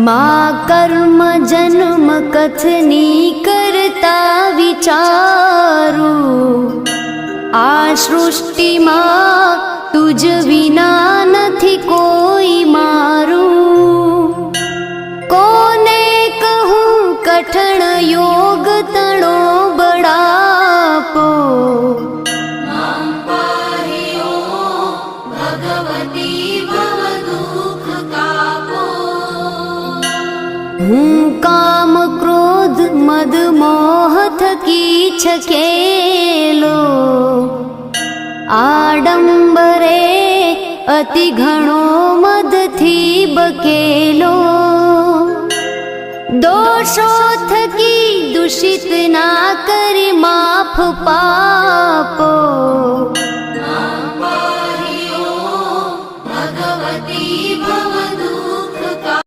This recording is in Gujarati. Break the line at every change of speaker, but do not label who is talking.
માં કર્મ જન્મ કથની કરતા વિચારું, આ સૃષ્ટિમાં તુજ વિના નથી કોઈ મારું. કોને કહું કઠણ યોગ તણો બળાપો, હું કામ ક્રોધ મદ મોહ થકી છકેલો, આડંબરે અતિ ઘણો મદથી બકેલો. દોષો થકી દૂષિત ના કરી માફ પાપો,